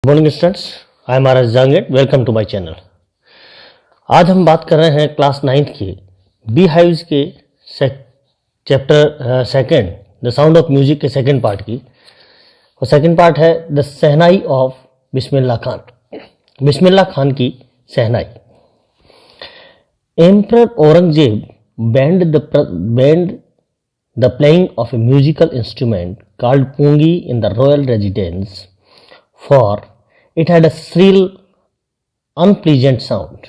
Morning students, I am R S Janget. Welcome to my channel. आज हम बात कर रहे हैं क्लास 9th के बी हाइव्स के chapter second the sound of music के सेकंड पार्ट की। और सेकंड पार्ट है द शहनाई ऑफ बिस्मिल्लाह खान। बिस्मिल्लाह खान की shehnai. Emperor Aurangzeb banned the playing of a musical instrument called pungi in the royal residence, for it had a shrill, unpleasant sound.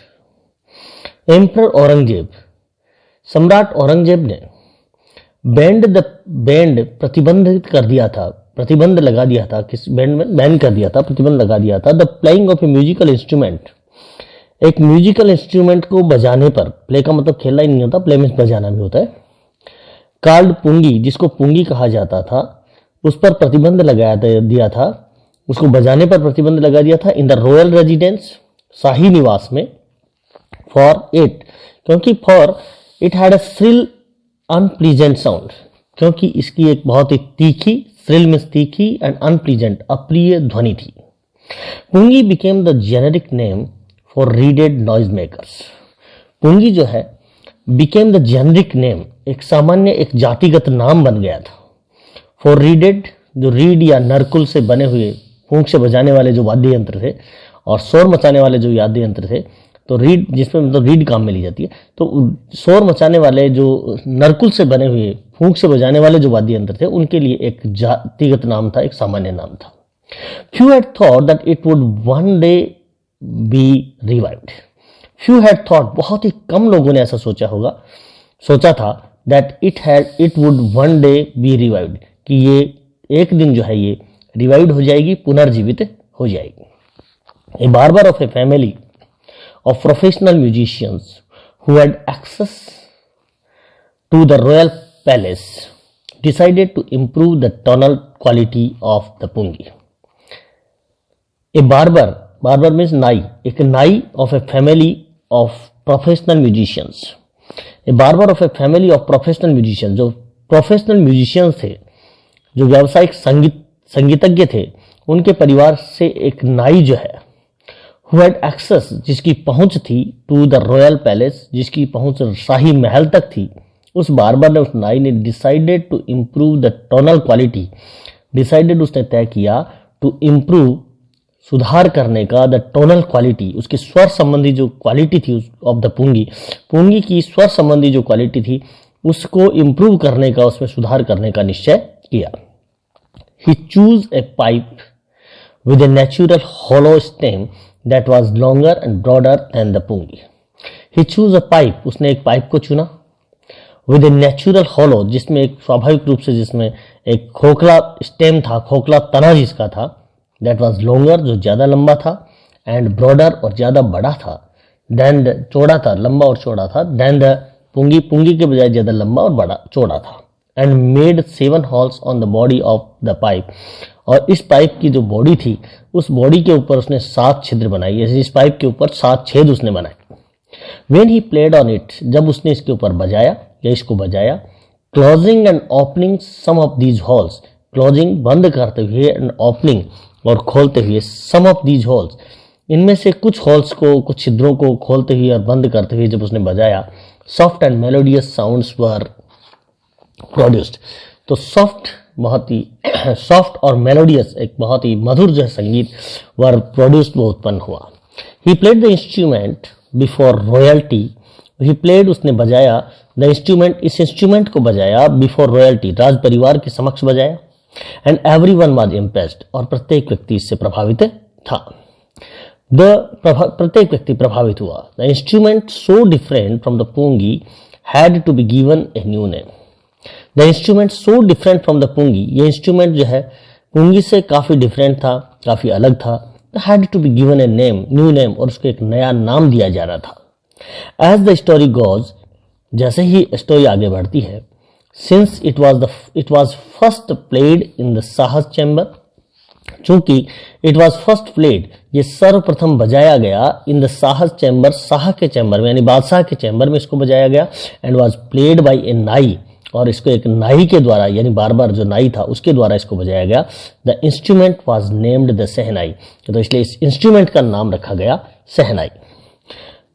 Emperor Aurangzeb, सम्राट औरंगजेब ने band प्रतिबंधित कर दिया था, प्रतिबंध लगा दिया था। किस बैंड में बैन कर दिया था, प्रतिबंध लगा दिया था। The playing of A musical instrument, एक म्यूजिकल इंस्ट्रूमेंट को बजाने पर, प्ले का मतलब खेलना ही नहीं होता, प्ले में बजाना भी होता है। कार्ड पुंगी, जिसको पुंगी कहा जाता था, उस पर प्रतिबंध लगाया दिया था, उसको बजाने पर प्रतिबंध लगा दिया था। इन द रॉयल रेजिडेंस, शाही निवास में। फॉर इट, क्योंकि for it had a shrill unpleasant sound, क्योंकि इसकी एक बहुत ही तीखी, श्रिल में तीखी एंड अनप्लीजेंट, अप्रिय ध्वनि थी। Pungi became the generic name for reeded noise makers. Pungi जो है बिकेम द जेनेरिक नेम, एक सामान्य, एक जातिगत नाम बन गया था। फॉर रीडेड, जो रीड या नरकुल से बने हुए, फूंक से बजाने वाले जो वाद्य यंत्र थे, और शोर मचाने वाले जो वाद्य यंत्र थे। तो रीड, जिसमें मतलब रीड काम में ली जाती है, तो शोर मचाने वाले जो नरकुल से बने हुए, फूंक से बजाने वाले जो वाद्य यंत्र थे, उनके लिए एक जातिगत नाम था, एक सामान्य नाम था। Few had thought that it would one day B revived. Few had thought, बहुत ही कम लोगों ने ऐसा सोचा था that it would one day B revived, कि ये एक दिन जो है ये रिवाइव्ड हो जाएगी, पुनर्जीवित हो जाएगी। A barber of a family of professional musicians who had access to the royal palace decided to improve the tonal quality of the pungi. A barber means nai, एक नाई of a family of professional musicians. A barber of a family of professional musicians, जो professional musicians थे, जो व्यावसायिक संगीतज्ञ थे, उनके परिवार से एक नाई जो है, who had access, जिसकी पहुंच थी, to the royal palace, जिसकी पहुंच शाही महल तक थी, उस बार्बर ने, उस नाई ने decided to improve the tonal quality, decided उसने तय किया, टू इम्प्रूव, सुधार करने का, द टोनल क्वालिटी, उसकी स्वर संबंधी जो क्वालिटी थी ऑफ द पुंगी की स्वर संबंधी जो क्वालिटी थी, उसको इम्प्रूव करने का, उसमें सुधार करने का निश्चय किया। He choose a pipe with a natural hollow stem that was longer and broader than the pungi. He chose a pipe, उसने एक पाइप को चुना, with a natural hollow, जिसमें एक स्वाभाविक रूप से, जिसमें एक खोखला स्टेम था, खोखला तना जिसका था, that was longer, जो ज्यादा लंबा था, and broader, और ज्यादा बड़ा था, than the, चौड़ा था, लंबा और चौड़ा था, than the पुंगी के बजाय ज्यादा लंबा और बड़ा चौड़ा था, and made 7 holes on the body of the pipe, और इस पाइप की जो बॉडी थी, उस बॉडी के ऊपर उसने 7 छिद्र बनाए, इस पाइप के ऊपर 7 छेद उसने बनाए। When he played on it, जब उसने इसके ऊपर बजाया या इसको बजाया, closing and opening some of these holes, closing बंद करते हुए, and opening और खोलते हुए, some of these holes, इनमें से कुछ होल्स को, कुछ छिद्रों को खोलते हुए और बंद करते हुए जब उसने बजाया, soft and melodious sounds were produced, तो बहुत ही सॉफ्ट और मेलोडियस, एक बहुत ही मधुर जो है संगीत वर प्रोड्यूस्ड, वो उत्पन्न हुआ। He played the instrument before royalty, he played, उसने बजाया, द इंस्ट्रूमेंट, इस इंस्ट्रूमेंट को बजाया, बिफोर रॉयल्टी, राज परिवार के समक्ष बजाया, एंड एवरीवन वाज इम्प्रेस्ड, और प्रत्येक व्यक्ति इससे प्रभावित था। प्रत्येक व्यक्ति प्रभावित हुआ। The instrument so different from the pungi had to be given a new name. The instrument so different from the pungi, ये इंस्ट्रूमेंट जो है पुंगी से काफी डिफरेंट था, काफी अलग था। Had to be given a name, new name, और उसको एक नया नाम दिया जा रहा था। एज द स्टोरी गोज, जैसे ही स्टोरी आगे बढ़ती है, since it was first played in the Shah chamber, चूंकि इट वॉज फर्स्ट प्लेड, ये सर्वप्रथम बजाया गया, in the Shah chamber, Shah के चैम्बर में, यानी बादशाह के चैम्बर में इसको बजाया गया, एंड वॉज प्लेड बाई ए नाई, और इसको एक नाई के द्वारा, यानी बार बार जो नाई था उसके द्वारा इसको बजाया गया। The instrument was named the shehnai, तो इसलिए इस इंस्ट्रूमेंट का नाम रखा गया shehnai.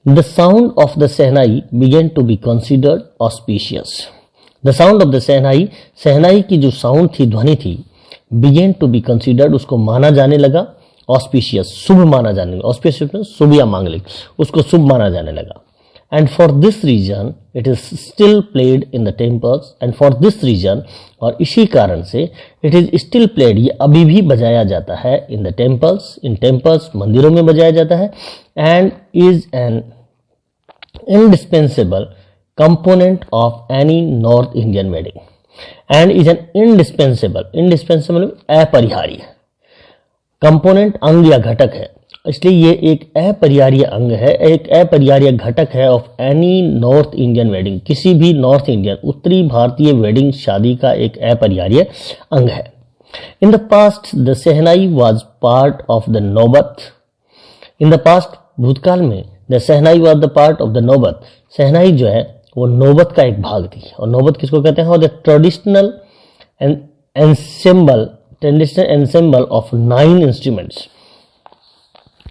The sound of the shehnai began to be considered auspicious. The sound of the shehnai, shehnai की जो साउंड थी, ध्वनि थी, बिगेन टू बी कंसिडर्ड, उसको माना जाने लगा, ऑस्पिशियस, शुभ माना जाने लगा, ऑस्पिशियस शुभ या मांगलिक, उसको शुभ माना जाने लगा। And for this reason it is still played in the temples, and for this reason, और इसी कारण से it is still played, ये अभी भी बजाया जाता है in the temples, in temples, मंदिरों में बजाया जाता है, and is an indispensable component of any North Indian wedding, and is an indispensable अपरिहार्य, कंपोनेंट अंग या घटक है, इसलिए ये एक अपरिहार्य अंग है, एक अपरिहार्य घटक है of any north Indian wedding, किसी भी नॉर्थ इंडियन, उत्तरी भारतीय वेडिंग शादी का एक अपरिहार्य अंग है। In the past the shehnai was part of the नौबत। इन द पास्ट, भूतकाल में, the shehnai was the part of the नौबत, सहनाई जो है वो नौबत का एक भाग थी। और नौबत किसको कहते हैं? और the traditional ensemble of 9 instruments,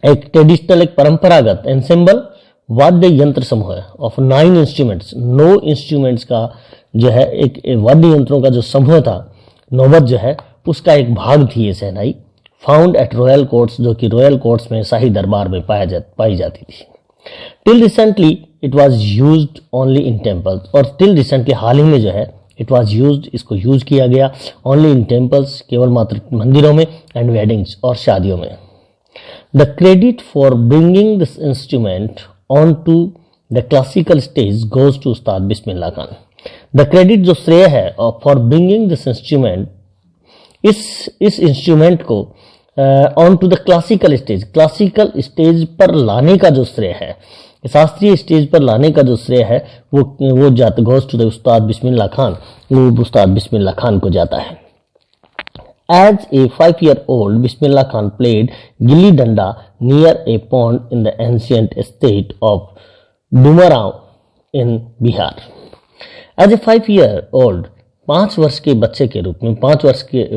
एक ट्रेडिशनल, एक परंपरागत एंसेम्बल वाद्य यंत्र समूह है ऑफ 9 इंस्ट्रूमेंट्स, 9 इंस्ट्रूमेंट्स का जो है एक वाद्य यंत्रों का जो समूह था, नौबत जो है उसका एक भाग थी ये सहनाई। फाउंड एट रॉयल कोर्ट्स, जो कि रॉयल कोर्ट्स में, शाही दरबार में पाई जाती थी। Till recently it was used only in temples, और टिल रिसेंटली, हाल ही में जो है, इट वाज यूज्ड, इसको यूज किया गया ओनली इन टेम्पल्स, केवल मात्र मंदिरों में, एंड वेडिंग्स, और शादियों में। The credit for bringing this instrument onto the classical stage goes to Ustad Bismillah Khan. The credit, जो श्रेय है for bringing this instrument, इस इंस्ट्रूमेंट को onto the classical stage, classical stage पर लाने का जो श्रेय है, शास्त्रीय स्टेज पर लाने का जो श्रेय है, वो जाता goes to the उस्ताद बिस्मिल्लाह खान, वो उस्ताद बिस्मिल्लाह खान को जाता है। As a 5-year-old, Bismillah Khan played gilli danda near a pond in the ancient state of Dumarao in Bihar. As a 5-year-old, 5 वर्ष के बच्चे के रूप में, 5 वर्ष के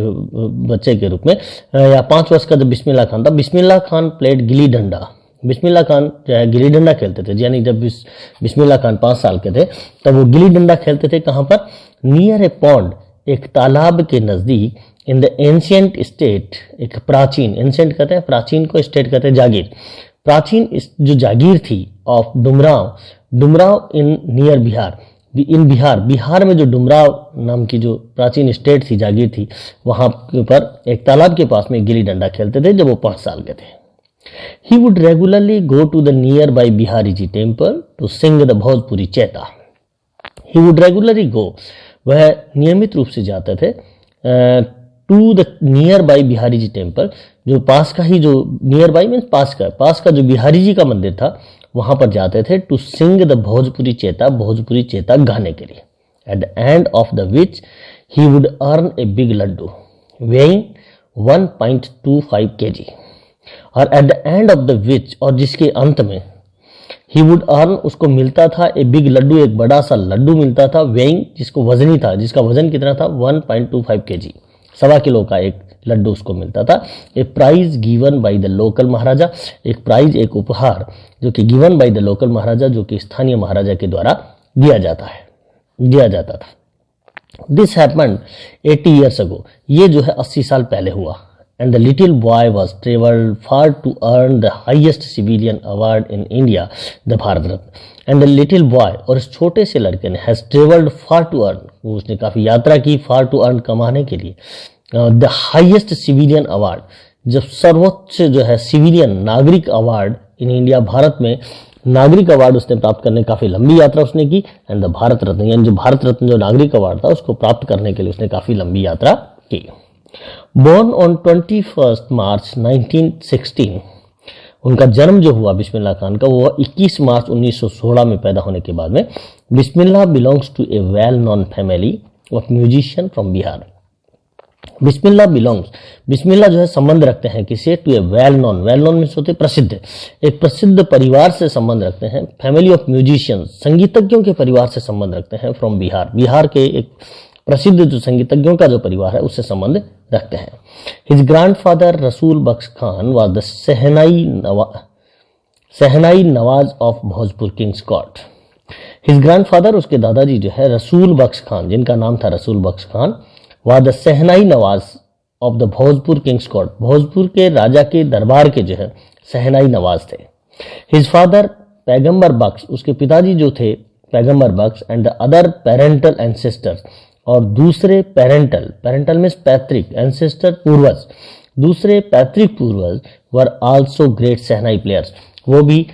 बच्चे के रूप में, या 5 वर्ष का जब बिस्मिल्लाह खान था, बिस्मिल्लाह खान प्लेड गिल्ली डंडा, बिस्मिल्लाह खान जो है गिल्ली डंडा खेलते थे। यानी जब बिस्मिल्लाह खान 5 साल के थे तब वो गिल्ली डंडा खेलते थे। कहाँ पर? नियर ए पॉन्ड, एक तालाब के नजदीक, इन द एंशियंट स्टेट, एक प्राचीन, एंशियंट कहते हैं प्राचीन को, स्टेट कहते हैं जागीर, प्राचीन जो जागीर थी of Dumraon, Dumraon in near Bihar, in Bihar, Bihar में जो डुमराव नाम की जो प्राचीन स्टेट थी, जागीर थी, वहां पर एक तालाब के पास में गिल्ली डंडा खेलते थे जब वो 5 साल के थे। He would regularly go to the nearby Bihari Ji temple to sing the Bhojpuri Chaita. He would regularly go, वह नियमित रूप से जाते थे to the nearby Bihari ji temple, जो पास का ही, जो नियर बाई मीन्स पास का जो बिहारी जी का मंदिर था, वहां पर जाते थे to sing the Bhojpuri chaita, Bhojpuri chaita गाने के लिए। At the end of the which he would earn a big laddoo weighing 1.25 kg, और at the end of the which, और जिसके अंत में, ही वुड अर्न, उसको मिलता था, ए बिग लड्डू, एक बड़ा सा लड्डू मिलता था, वेइंग, जिसको वजनी था, जिसका वजन कितना था? 1.25 kg, 1.25 किलो का एक लड्डू उसको मिलता था। A prize given by the local maharaja, एक प्राइज, एक उपहार जो कि given by the local maharaja, जो कि स्थानीय महाराजा के द्वारा दिया जाता था। दिस हैपेंड 80 years ago, ये जो है 80 साल पहले हुआ। And the little boy was traveled far to earn the highest civilian award in India, the Bharat Ratna. And the little boy, और इस छोटे से लड़के ने, has traveled far to earn, उसने काफी यात्रा की, far to earn, कमाने के लिए, the highest civilian award, जब सर्वोच्च जो है सिविलियन, नागरिक अवार्ड इन इंडिया, भारत में नागरिक अवार्ड उसने प्राप्त करने, काफी लंबी यात्रा उसने की। एंड द भारत रत्न, यानी जो भारत रत्न जो नागरिक अवार्ड था, उसको प्राप्त करने के लिए उसने काफी लंबी यात्रा की। Born on 21 March 1916, उनका जन्म जो हुआ बिस्मिल्लाह खान का, वो 21 मार्च 1916 में पैदा होने के बाद में। Bismillah belongs to a well known family of musician from Bihar. Bismillah belongs, Bismillah जो है संबंध रखते हैं किसे, to a well known, well known means होते प्रसिद्ध, एक प्रसिद्ध परिवार से संबंध रखते हैं, फैमिली ऑफ म्यूजिशियंस, संगीतज्ञों के परिवार से संबंध रखते हैं, फ्रॉम बिहार, बिहार के एक प्रसिद्ध जो संगीतज्ञों का जो परिवार है उससे संबंध रखते हैं। His grandfather Rasool Bux Khan was the shehnai nawaz of Bhojpur king's court. His grandfather, उसके दादाजी जो है रसूल बख्श खान, जिनका नाम था Rasool Bux Khan, was the shehnai nawaz of the Bhojpur king's court, Bhojpur के राजा के दरबार के जो है सहनाई नवाज थे। हिज फादर पैगंबर बख्श, उसके पिताजी जो थे Paigambar Bux, and the other parental ancestors, और दूसरे पेरेंटल, पेरेंटल मीन्स पैतृक, एंसेस्टर पूर्वज, दूसरे पैतृक पूर्वज, were also great shehnai players, वो भी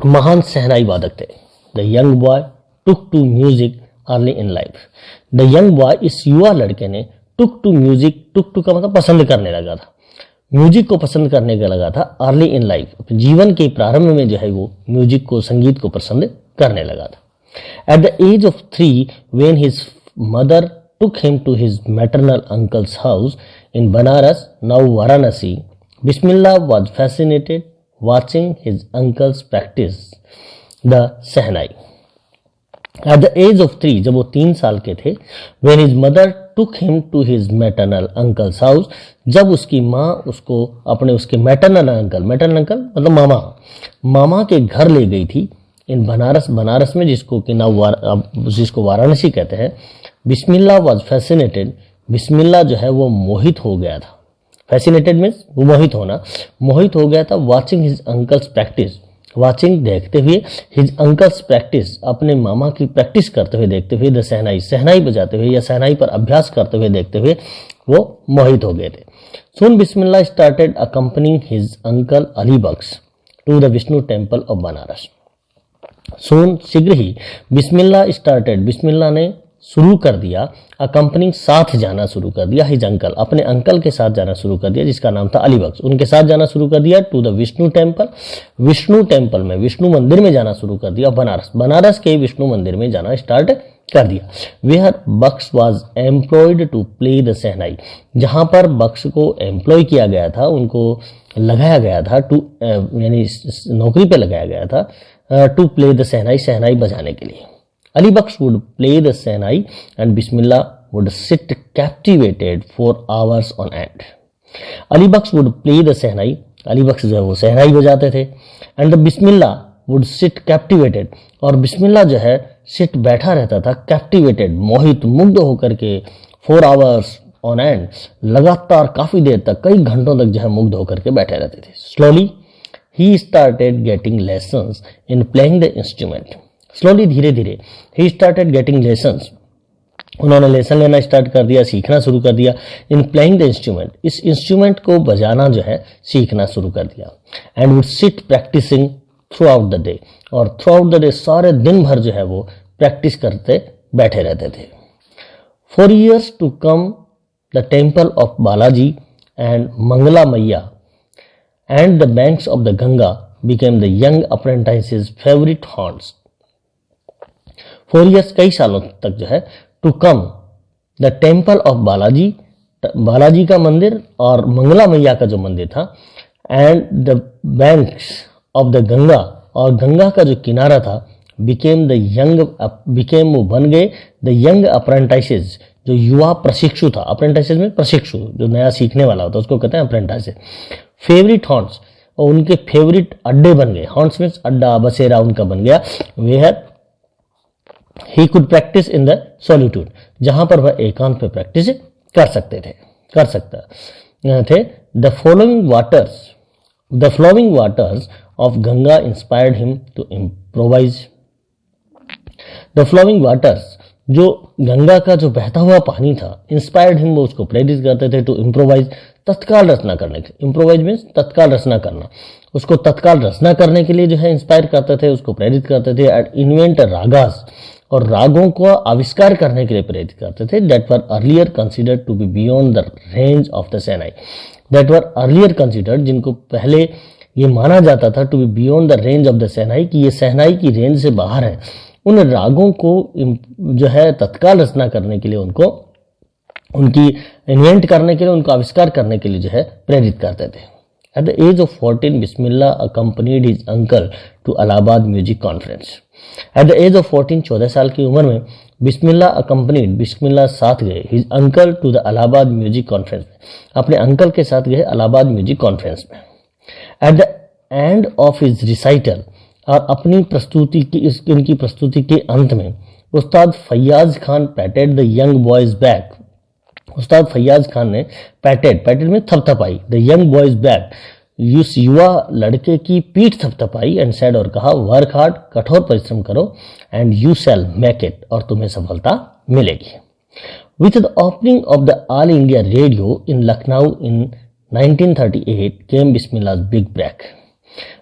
महान सहनाई वादक थे। The young boy took to music early in life, the young boy, इस युवा लड़के ने took to music, took to का मतलब पसंद करने लगा था, म्यूजिक को पसंद करने का लगा था, अर्ली इन लाइफ, अपने जीवन के प्रारंभ में जो है वो म्यूजिक को, संगीत को पसंद करने लगा था। At the age of 3 when his mother took him to his maternal uncle's house in Banaras, now Varanasi, Bismillah was fascinated watching his uncle's practice the Sehnai. At the age of 3, जब वो 3 साल के थे, when his mother took him to his maternal uncle's house, जब उसकी माँ उसको अपने उसके maternal uncle मतलब मामा के घर ले गई थी, इन बनारस, बनारस में जिसको कि जिसको वाराणसी कहते हैं। बिस्मिल्लाह वाज फैसिनेटेड, बिस्मिल्लाह जो है वो मोहित हो गया था, फैसिनेटेड मीन्स वो मोहित होना, मोहित हो गया था, watching his uncle's practice, watching देखते हुए, हिज अंकल्स प्रैक्टिस, अपने मामा की प्रैक्टिस करते हुए देखते हुए, द सहनाई, सहनाई बजाते हुए या सहनाई पर अभ्यास करते हुए देखते हुए वो मोहित हो गए थे। Soon Bismillah started accompanying his uncle Ali Bux to the Vishnu temple of Banaras. Soon, शीघ्र ही, बिस्मिल्लाह स्टार्टेड, बिस्मिल्लाह ने शुरू कर दिया, अकम्पनिंग, साथ जाना शुरू कर दिया, हिज अंकल, अपने अंकल के साथ जाना शुरू कर दिया जिसका नाम था अली बख्श, उनके साथ जाना शुरू कर दिया, to the Vishnu temple, Vishnu temple में, विष्णु मंदिर में जाना शुरू कर दिया, बनारस, बनारस के विष्णु मंदिर में जाना स्टार्ट कर दिया। Where Bux was employed to play the shehnai, जहां पर बख्श को एम्प्लॉय किया गया था, उनको लगाया गया था, टू यानी नौकरी पे लगाया गया था, टू प्ले द सहनाई, सहनाई बजाने के लिए। Ali Baksh would play the Sehnai and Bismillah would sit captivated for hours on end. Ali Baksh would play the Sehnai, Ali Baksh जो है वो सहनाई बजाते थे, and the Bismillah would sit captivated, और बिस्मिल्लाह जो है sit बैठा रहता था, captivated मोहित, मुग्ध होकर के, 4 hours on end, लगातार काफी देर तक, कई घंटों तक जो है मुग्ध होकर के बैठे रहते थे। Slowly he started getting lessons in playing the instrument. Slowly, धीरे धीरे, ही स्टार्टेड गेटिंग लेसन्स, उन्होंने लेसन लेना स्टार्ट कर दिया, सीखना शुरू कर दिया, इन प्लेइंग द इंस्ट्रूमेंट, इस इंस्ट्रूमेंट को बजाना जो है सीखना शुरू कर दिया, and would sit practicing throughout the day, और थ्रू आउट द डे, सारे दिन भर जो है वो प्रैक्टिस करते बैठे रहते थे। 4 years to come the temple of Balaji and Mangala Maiya and the banks of the Ganga became the young apprentice's favorite haunts. 4 years, कई सालों तक जो है, to come the temple of Balaji, Balaji का मंदिर और मंगला मैया का जो मंदिर था, and the banks of the Ganga, और गंगा का जो किनारा था, बिकेम द यंग, बिकेम वो बन गए, द यंग अप्रेंटाइसेस, जो युवा प्रशिक्षु था, अप्रेंटाइसेस में प्रशिक्षु जो नया सीखने वाला होता है उसको कहते हैं अप्रेंटाइसेस। फेवरेट हॉन्ट्स, और उनके फेवरेट अड्डे बन गए, हॉन्ट्स मीन्स अड्डा, बसेरा उनका बन गया, where he could practice in the solitude, जहां पर वह एकांत पे प्रैक्टिस कर सकते थे। The flowing waters of Ganga inspired him to improvise, the flowing waters, जो गंगा का जो बहता हुआ पानी था, इंस्पायर्ड हिम, वो उसको प्रेरित करते थे, टू इम्प्रोवाइज, तत्काल रचना करने के, इम्प्रोवाइज मीन्स तत्काल रचना करना, उसको तत्काल रचना करने के लिए जो है इंस्पायर करते थे, उसको प्रेरित करते थे। एंड इन्वेंट रागास, और रागों को आविष्कार करने के लिए प्रेरित करते थे, that were earlier considered to be beyond the range of the shehnai, that were earlier considered, जिनको पहले ये माना जाता था, to be beyond the range of the shehnai, कि ये सहनाई की रेंज से बाहर है, उन रागों को जो है तत्काल रचना करने के लिए उनको, उनकी इन्वेंट करने के लिए, उनको आविष्कार करने के लिए जो है प्रेरित करते थे। At the age of 14 Bismillah accompanied his uncle to Allahabad music conference. At the age of 14, 14 साल की उम्र में बिस्मिल्लाह अकम्पनीड, बिस्मिल्लाह साथ गए, his uncle to the Allahabad music conference, अपने अंकल के साथ गए इलाहाबाद म्यूजिक कॉन्फ्रेंस में। At the end of his recital, और अपनी प्रस्तुति की, इनकी प्रस्तुति के अंत में उस्ताद Faiyaz Khan पैटेड the young boys back, उस्ताद फैयाज खान ने पैटेड में थपथपाई, द यंग बॉयज बैक, उस युवा लड़के की पीठ थपथपाई, एंड सेड, और कहा, वर्क हार्ड, कठोर परिश्रम करो, and you shall make it, और तुम्हें सफलता मिलेगी। With the opening of the All India Radio in Lucknow in 1938 came Bismillah big break.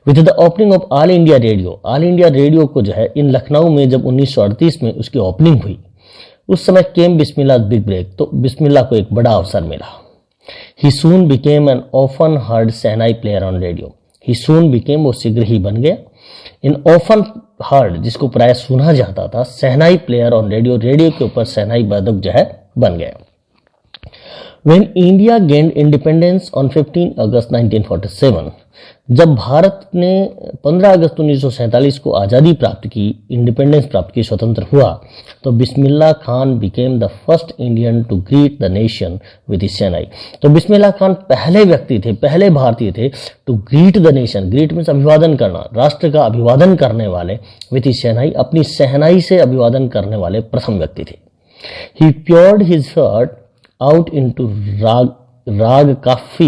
With the opening of All India Radio को जो है इन लखनऊ में जब 1938 में उसकी ओपनिंग हुई, उस समय केम बिस्मिल्लाह बिग ब्रेक, तो बिस्मिल्लाह को एक बड़ा अवसर मिला। He soon became an often heard shehnai player on radio. He soon became, वो शीघ्र ही बन गया, इन ऑफन हर्ड, जिसको प्राय सुना जाता था, शहनाई प्लेयर ऑन रेडियो, रेडियो के ऊपर शहनाई वादक जो है बन गया। When India gained independence on 15 अगस्त 1947, जब भारत ने 15 अगस्त 1947 को आज़ादी प्राप्त की, इंडिपेंडेंस प्राप्त की, स्वतंत्र हुआ, तो Bismillah Khan became the first Indian to greet the nation with his shehnai. तो बिस्मिल्लाह खान पहले व्यक्ति थे, पहले भारतीय थे to greet the nation, greet means अभिवादन करना, राष्ट्र का अभिवादन करने वाले, विद हिज शहनाई, अपनी शहनाई से अभिवादन करने वाले प्रथम व्यक्ति थे। He poured his heart out into rag kafi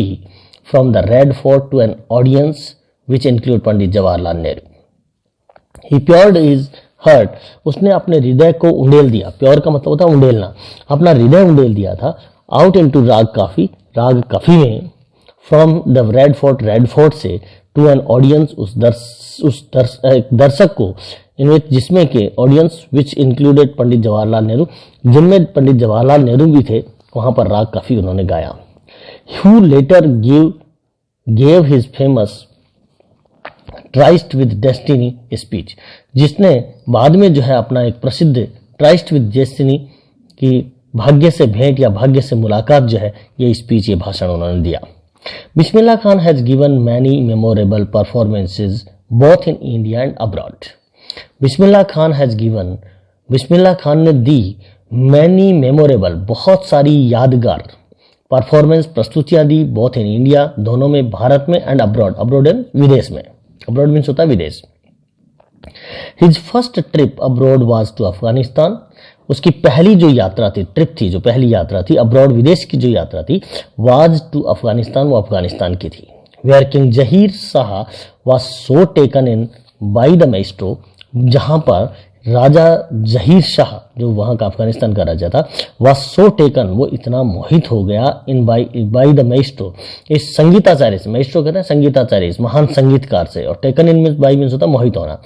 from the Red Fort to an audience which include Pandit Jawaharlal Nehru. He poured his heart, उसने अपने हृदय को उंडेल दिया, प्योर का मतलब होता है उंडेलना, अपना हृदय उंडेल दिया था, out into राग काफी में, from the Red Fort से, to an audience, उस दर्शक को, जिसमें के audience which included Pandit Jawaharlal Nehru, जिनमें पंडित जवाहरलाल नेहरू भी थे, वहां पर राग काफी उन्होंने गाया। Who later gave his famous tryst with destiny speech, जिसने बाद में जो है अपना एक प्रसिद्ध ट्राइस्ट विद डेस्टिनी की भाग्य से भेंट या भाग्य से मुलाकात जो है, ये स्पीच, ये भाषण उन्होंने दिया। Bismillah Khan has given many memorable performances both in India and abroad. Bismillah Khan ने दी मैनी मेमोरेबल, बहुत सारी यादगार, परफॉर्मेंस, प्रस्तुतियां दी, बोथ इन इंडिया, दोनों में, भारत में, एंड अब्रॉड इन विदेश में। अब्रॉड मीन्स होता है विदेश। His first trip abroad was to Afghanistan, उसकी पहली जो यात्रा थी, ट्रिप थी, जो पहली यात्रा थी अब्रॉड, विदेश की जो यात्रा थी, वाज टू अफगानिस्तान, वो अफगानिस्तान की थी। Where king Zahir Shah was so taken in by the maestro, जहां पर राजा जहीर शाह, जो वहां का अफगानिस्तान का राजा था, वाज सो टेकन, वो इतना मोहित हो गया, इन बाई द मेस्ट्रो, इस संगीताचार्य से, मेस्ट्रो कहते हैं संगीताचार्य, इस महान संगीतकार से, और taken in means, by means होता है मोहित होना,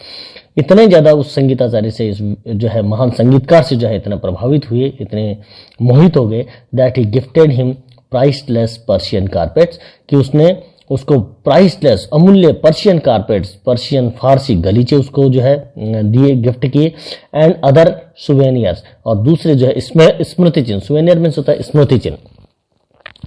इतने ज्यादा उस संगीताचार्य से, इस जो है महान संगीतकार से जो है इतने प्रभावित हुए, इतने मोहित हो गए, that he gifted him priceless Persian carpets, कि उसने उसको प्राइसलेस, अमूल्य पर्शियन कारपेट्स, पर्शियन फारसी गलीचे उसको जो है दिए, गिफ्ट किए, एंड अदर सुवेनियर्स, और दूसरे जो है स्मृति चिन्ह, सुवेनियर मीन्स होता है स्मृति चिन्ह,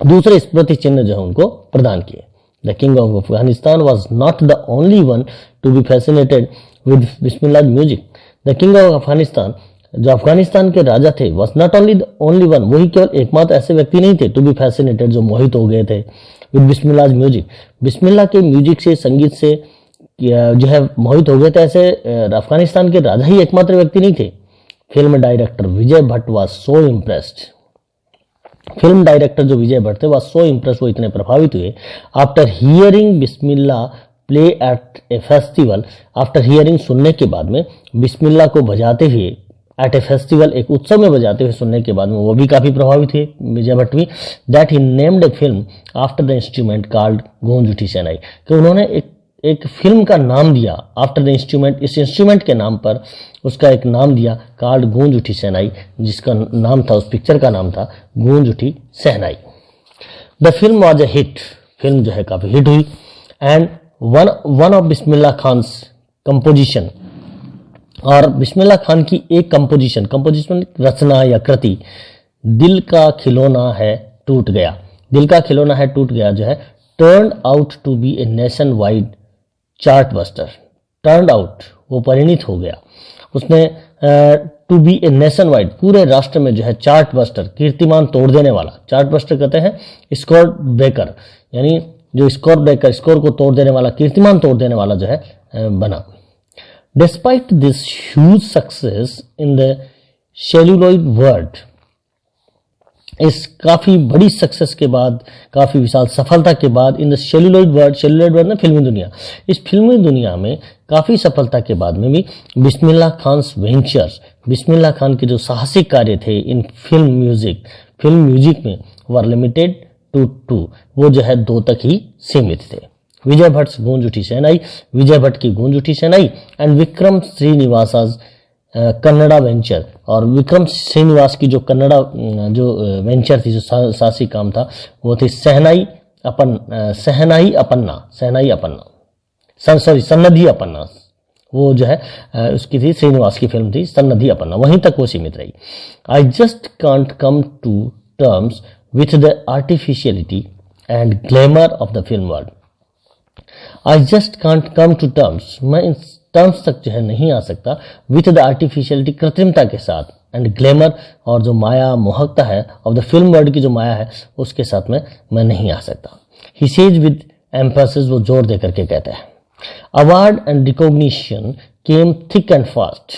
दूसरे स्मृति चिन्ह जो है उनको प्रदान किए। The king of Afghanistan was not the only one to be fascinated with Bismillah music. The king of Afghanistan, जो अफगानिस्तान के राजा थे, वॉज नॉट ओनली वन, वही केवल एकमात्र ऐसे व्यक्ति नहीं थे, टू बी फैसिनेटेड, जो मोहित हो गए थे विद बिस्मिल्लाह म्यूजिक, बिस्मिल्लाह के म्यूजिक से, संगीत से जो है मोहित हो गए थे, ऐसे अफगानिस्तान के राजा ही एकमात्र व्यक्ति नहीं थे। Film director Vijay Bhatt was so impressed, film director जो विजय भट्ट थे वाज सो इम्प्रेस्ड, वो इतने प्रभावित हुए, after hearing Bismillah play at A festival, after hearing, सुनने के बाद में, बिस्मिल्लाह को बजाते हुए एट ए फेस्टिवल, एक उत्सव में बजाते हुए सुनने के बाद में, वो भी काफी प्रभावित हुए विजय भट्ट भी, that he named a film after the instrument called गूंज उठी शहनाई, कि उन्होंने एक फिल्म का नाम दिया आफ्टर द इंस्ट्रूमेंट, इस इंस्ट्रूमेंट के नाम पर उसका एक नाम दिया, कॉल्ड गूंज उठी शहनाई, जिसका नाम था, उस पिक्चर का नाम था Goonj Uthi Shehnai. The film was a hit, film जो है काफी हिट हुई, and one of Bismillah Khan's composition, और बिस्मिल्लाह खान की एक कंपोजिशन रचना या कृति, दिल का खिलौना है टूट गया, दिल का खिलौना है टूट गया जो है turn out to be a nationwide chartbuster. Turn out वो परिणित हो गया, उसने to be a nationwide पूरे राष्ट्र में जो है चार्ट बस्टर कीर्तिमान तोड़ देने वाला, चार्ट बस्टर कहते हैं स्कोर ब्रेकर, यानी जो स्कोर ब्रेकर स्कोर को तोड़ देने वाला, कीर्तिमान तोड़ देने वाला जो है बना। Despite this huge success in the celluloid world, इस काफी बड़ी सक्सेस के बाद, काफी विशाल सफलता के बाद, in the celluloid world, celluloid world में फिल्मी दुनिया, इस फिल्मी दुनिया में काफी सफलता के बाद में भी बिस्मिल्लाह खान्स वेंचर्स, बिस्मिल्लाह खान के जो साहसिक कार्य थे इन फिल्म म्यूजिक में वर लिमिटेड टू 2, वो जो है 2 तक ही सीमित थे। विजय भट्ट गूंज उठी शहनाई, विजय भट्ट की गूंज उठी शहनाई एंड विक्रम श्रीनिवासाज कन्नड़ा वेंचर, और विक्रम श्रीनिवास की जो कन्नड़ा जो वेंचर थी, जो साहसिक काम था, वो थी सन्नधी अपन्ना, वो जो है उसकी थी, श्रीनिवास की फिल्म थी सन्नधी अपन्ना, वहीं तक वो सीमित रही। I just can't come to terms with the artificiality and glamour of the film world. I just can't come to terms, मैं इन टर्म्स तक जो है नहीं आ सकता, विथ द आर्टिफिशियलिटी कृत्रिमता के साथ, एंड ग्लैमर और जो माया मोहकता है ऑफ द फिल्म वर्ल्ड की जो माया है उसके साथ में मैं नहीं आ सकता। ही सेज विद एम्फेसिस, वो जोर देकर के कहता है। Award and recognition came thick and fast,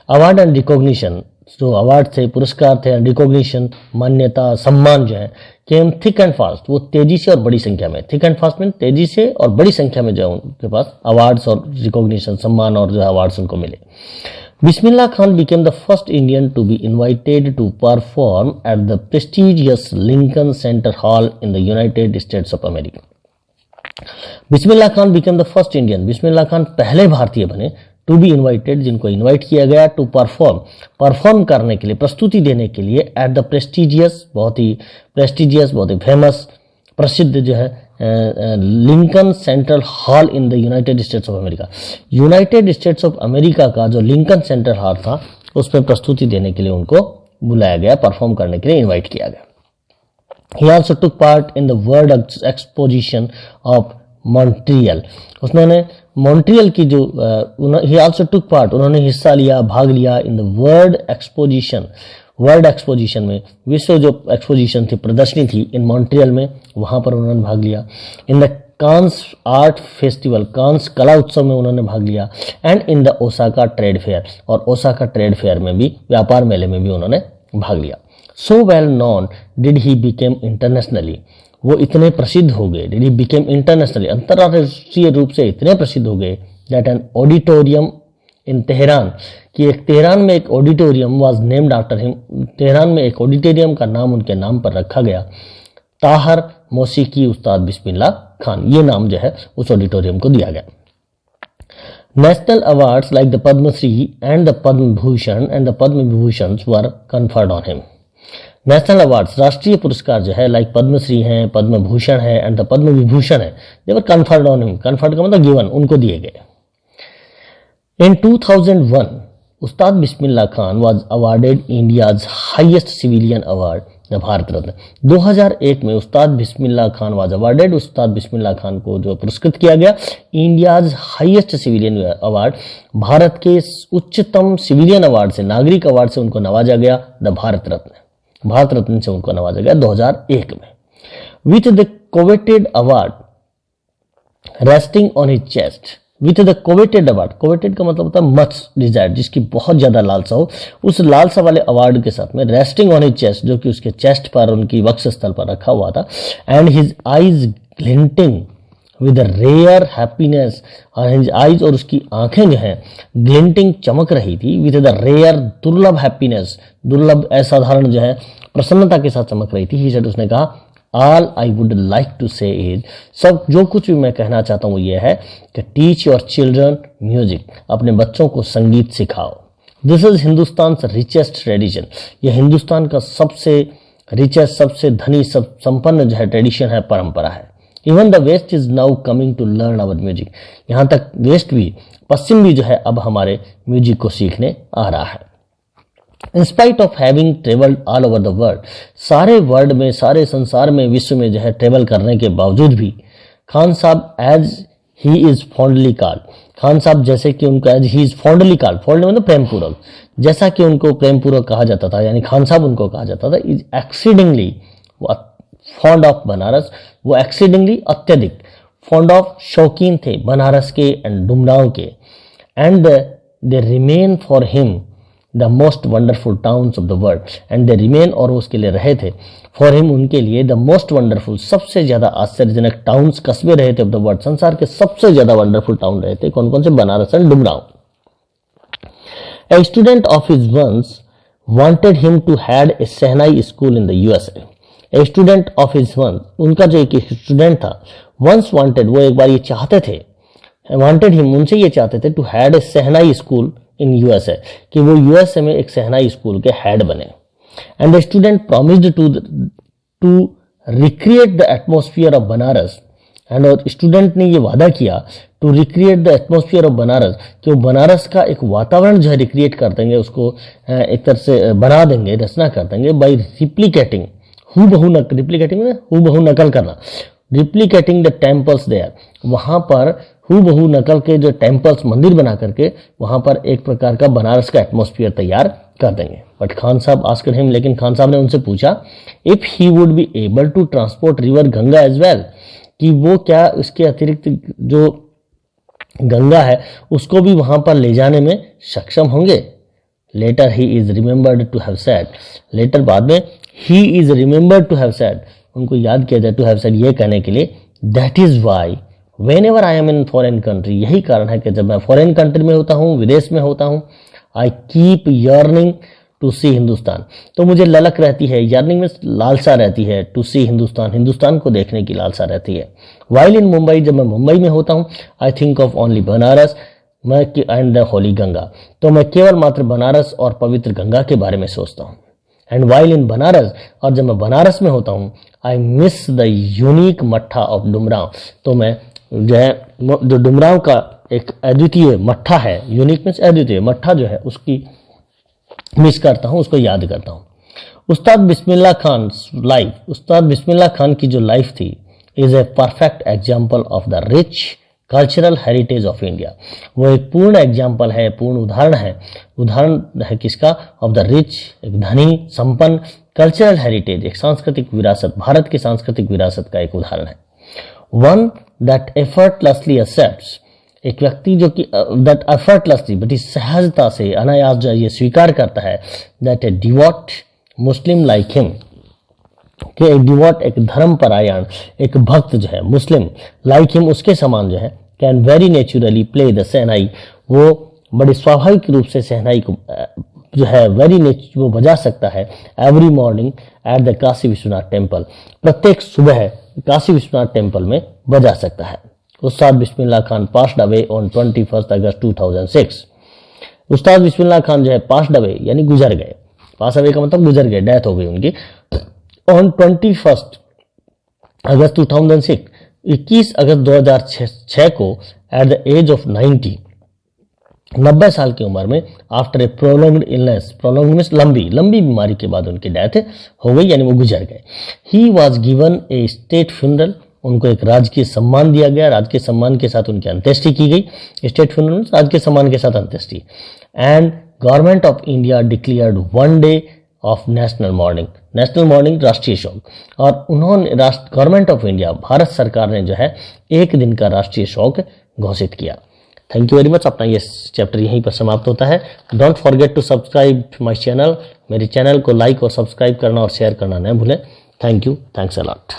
award and recognition, जो अवार्ड थे, पुरस्कार थे, एंड रिकॉग्निशन मान्यता सम्मान जो है केम थिक एंड फास्ट, वो तेजी से और बड़ी संख्या में, थिक एंड फास्ट में तेजी से और बड़ी संख्या में जो उनके पास अवार्ड्स और रिकॉग्निशन सम्मान और जो अवार्ड्स उनको मिले। Bismillah Khan became the first Indian to be invited to perform at the prestigious Lincoln Center Hall in the United States of America. Bismillah Khan became the first Indian, बिस्मिल्लाह खान पहले भारतीय बने टू बी इन्वाइटेड, जिनको इन्वाइट किया गया टू परफॉर्म करने के लिए, प्रस्तुति देने के लिए एट द प्रेस्टिजियस, बहुत ही फेमस, प्रसिद्ध जो है Lincoln central hall in the United states of America, United states of America का जो लिंकन सेंट्रल हॉल था उसमें प्रस्तुति देने के लिए उनको बुलाया गया, परफॉर्म करने के लिए इन्वाइट किया गया। He also took part in the World Exposition of Montreal, उसने मॉन्ट्रियल की जो he also took part, उन्होंने हिस्सा लिया, भाग लिया इन द वर्ल्ड एक्सपोजिशन में, विश्व जो एक्सपोजिशन थी, प्रदर्शनी थी इन मॉन्ट्रियल में, वहां पर उन्होंने भाग लिया। In the Cannes art festival, Cannes कला उत्सव में उन्होंने भाग लिया, and in the Osaka trade fair, और ओसाका ट्रेड फेयर में भी, व्यापार मेले में भी उन्होंने भाग लिया। So well known did he became internationally, वो इतने प्रसिद्ध हो गए, डिड ही बिकेम इंटरनेशनली, अंतर्राष्ट्रीय रूप से इतने प्रसिद्ध हो गए, that an auditorium in Tehran, कि एक तेहरान में एक auditorium was named after him, Tehran में एक ऑडिटोरियम का नाम उनके नाम पर रखा गया, ताहर मौसीकी उस्ताद बिस्मिल्लाह खान, ये नाम जो है उस ऑडिटोरियम को दिया गया। National awards like the Padmashri and the Padma Bhushan and the Padma Vibhushan were conferred on him. National awards, राष्ट्रीय पुरस्कार जो है, लाइक पद्मश्री हैं, पद्म भूषण है, एंड द पद्म विभूषण है, they were conferred on him, conferred का मतलब गिवन, उनको दिए गए। In 2001 Ustad Bismillah Khan was awarded India's highest civilian award, the Bharat Ratna. 2001 में उस्ताद बिस्मिल्लाह खान वाज अवार्डेड, उस्ताद बिस्मिल्लाह खान को जो पुरस्कृत किया गया India's highest civilian award, Bharat के उच्चतम सिविलियन अवार्ड से, नागरिक अवार्ड से उनको नवाजा गया, द भारत रत्न, भारत रत्न से उनको नवाजा गया 2001 में। With the coveted award resting on his chest, with the coveted award, coveted का मतलब होता है मच डिजायर, जिसकी बहुत ज्यादा लालसा हो, उस लालसा वाले अवार्ड के साथ में रेस्टिंग ऑन हिज चेस्ट, जो कि उसके चेस्ट पर, उनकी वक्षस्थल पर रखा हुआ था, and his eyes glinting with rare happiness, और हिज आईज, और उसकी आंखें जो हैं ग्लिंटिंग, चमक रही थी, विद द रेयर, दुर्लभ हैप्पीनेस, दुर्लभ असाधारण जो है प्रसन्नता के साथ चमक रही थी। ही सेड, उसने कहा, all I would like to say is, सब जो कुछ भी मैं कहना चाहता हूं वो ये है कि टीच योर चिल्ड्रन म्यूजिक, अपने बच्चों को संगीत सिखाओ। This is Hindustan richest tradition, ये हिंदुस्तान का सबसे रिचेस्ट, सबसे धनी, सब संपन्न जो है ट्रेडिशन है, परंपरा है। Even the west is now coming to learn our music, यहां तक वेस्ट भी, पश्चिम भी जो है अब हमारे म्यूजिक को सीखने आ रहा है। In spite of having travelled all over the world, सारे वर्ल्ड में, सारे संसार में, विश्व में जो है ट्रेवल करने के बावजूद भी Khan Sahab as he is fondly called, Khan Sahab जैसे कि उनको as he is fondly called, fondly मतलब प्रेम पूर्वक, जैसा कि उनको प्रेम पूर्वक कहा जाता था, यानी खान साहब उनको कहा जाता था, is exceedingly fond of Banaras, वो एक्सीडिंगली अत्यधिक फॉन्ड ऑफ शौकीन थे बनारस के एंड डुमरांव के, and they remain for him the most wonderful towns of the world, and they remain, और वो उसके लिए रहे थे, फॉर हिम उनके लिए, द मोस्ट वंडरफुल सबसे ज्यादा आश्चर्यजनक टाउन्स कस्बे रहे थे ऑफ द वर्ल्ड, संसार के सबसे ज्यादा वंडरफुल टाउन रहे थे। कौन कौन से? Banaras and Dumraon. A student of his once wanted him to had a Sehnai school in the USA. A student of his once, उनका जो एक स्टूडेंट था, once wanted, वो एक बार ये चाहते थे, wanted him, उनसे ये चाहते थे, to had a Sehnai school in USA, कि वो USA में एक सहनाई स्कूल के हेड बने। And the student promised to recreate the atmosphere of Banaras, and और स्टूडेंट ने ये वादा किया to recreate the atmosphere of Banaras, कि वो बनारस का एक वातावरण जो है रिक्रिएट कर देंगे, उसको एक तरह से बना देंगे, रचना कर देंगे, बाई रिप्लिकेटिंग, रिप्लिकेटिंग में हूबहू नकल करना, रिप्लिकेटिंग द टेम्पल्स देयर, वहां पर हूबहू नकल के जो टेम्पल्स, मंदिर बना करके वहां पर एक प्रकार का बनारस का एटमॉस्फेयर तैयार कर देंगे। बट खान साहब आस्क्ड हिम, लेकिन खान साहब ने उनसे पूछा, if he would be able to transport river Ganga as well, कि वो क्या उसके अतिरिक्त जो गंगा है उसको भी वहां पर ले जाने में सक्षम होंगे। Later he is remembered to have said, later बाद में he is remembered to have said, उनको याद किया जाए टू हैव सेड ये कहने के लिए, that is why when ever I am in foreign country, यही कारण है कि जब मैं फॉरेन कंट्री में होता हूँ, विदेश में होता हूँ, आई कीप यर्निंग टू सी हिंदुस्तान, तो मुझे ललक रहती है, यर्निंग में लालसा रहती है, टू सी हिंदुस्तान, हिंदुस्तान को देखने की लालसा रहती है। वाइल इन मुंबई, जब मैं मुंबई में होता हूँ, I think of only Banaras मैं एंड द होली गंगा, तो मैं केवल मात्र बनारस और पवित्र गंगा के बारे में सोचता हूँ। एंड वाइल इन बनारस, और जब मैं बनारस में होता हूँ, आई मिस द यूनिक मट्ठा ऑफ डुमरांव, तो मैं जो है जो डुमरांव का एक अद्वितीय मट्ठा है, यूनिक मीन्स अद्वितीय, मट्ठा जो है उसकी मिस करता हूं, उसको याद करता हूं। उस्ताद बिस्मिल्लाह खान लाइफ, उस्ताद बिस्मिल्लाह खान की जो लाइफ थी, is a perfect example of the rich cultural heritage of India, वो एक पूर्ण एग्जाम्पल है, पूर्ण उदाहरण है किसका? ऑफ द रिच, एक धनी संपन्न कल्चरल हेरिटेज, एक सांस्कृतिक विरासत, भारत की सांस्कृतिक विरासत का एक उदाहरण है। वन दैट एफर्टलेसली एक्सेप्ट्स, एक व्यक्ति जो कि दैट एफर्टलेसली, बड़ी सहजता से, अनायास जो ये स्वीकार करता है, that A devote Muslim like him, कि एक डिवोट, एक धर्मपरायण, एक भक्त जो है मुस्लिम लाइक हिम, उसके समान जो है, can very naturally play the shehnai, वो बड़ी स्वाभाविक रूप से सहनाई को जो है वो बजा सकता है, every morning at the Kashi Vishwanath temple, प्रत्येक सुबह काशी विश्वनाथ टेम्पल में बजा सकता है। उस्ताद Bismillah Khan passed away on 21 अगस्त 2006, उस्ताद बिस्मिल्लाह खान जो है पास्ड अवे यानी गुजर गए, पास अवे का मतलब गुजर गए, डेथ हो गई उनकी, ऑन 21 अगस्त 2006, 21 अगस्त 2006 को एट द एज ऑफ 90 साल की उम्र में, after a prolonged illness, prolonged means लंबी बीमारी के बाद उनकी डेथ हो गई, यानी वो गुजर गए। He was given A state funeral, उनको एक राजकीय सम्मान दिया गया, राजकीय सम्मान के साथ उनकी अंत्येष्टि की गई, स्टेट फ्यूनरल मींस राजकीय सम्मान के साथ अंत्येष्टि। And government of India declared 1 day of national morning राष्ट्रीय शोक, और उन्होंने गवर्नमेंट ऑफ इंडिया, भारत सरकार ने जो है एक दिन का राष्ट्रीय शोक घोषित किया। Thank you very much. अपना ये चैप्टर यहीं पर समाप्त होता है। Don't forget to subscribe my channel, मेरे चैनल को लाइक और सब्सक्राइब करना और शेयर करना न भूलें। Thank you, thanks a lot.